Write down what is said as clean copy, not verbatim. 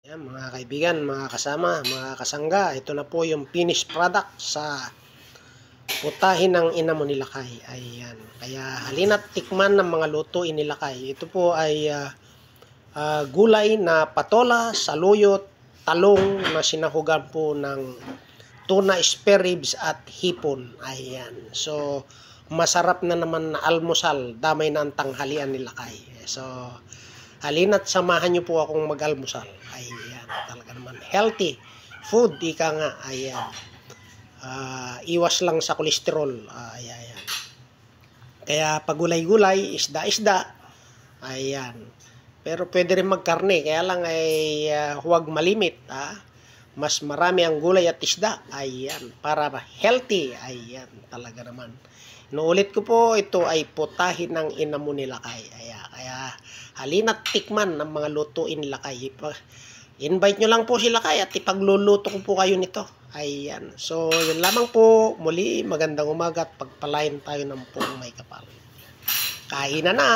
Yan, mga kaibigan, mga kasama, mga kasangga, ito na po yung finished product sa putahin ng ina mo ni Lakay. Ayan. Kaya halina't tikman ng mga lutuin ni Lakay. Ito po ay gulay na patola, saluyot, talong na sinahugan po ng tuna, spare ribs at hipon. Ayan. So, masarap na naman na almusal, damay na ang tanghalian ni Lakay. So, halina't samahan nyo po akong mag-almusal. Ayan, talaga naman. Healthy food, ika nga. Ayan. Iwas lang sa kolesterol. Ayan. Kaya pagulay-gulay, isda-isda. Ayan. Pero pwede rin magkarne. Kaya lang ay huwag malimit. Mas marami ang gulay at isda. Ayan. Para healthy. Ayan. Talaga naman. Inuulit ko po, ito ay putahin ng ina mo ni Lakay. Ayan. Kaya halina't tikman ng mga lutuin ni Lakay. Invite nyo lang po si Lakay at ipagluluto ko po kayo nito. Ayan. So, yun lamang po. Muli, magandang umaga at pagpalain tayo ng pong may kapal. Kain na na!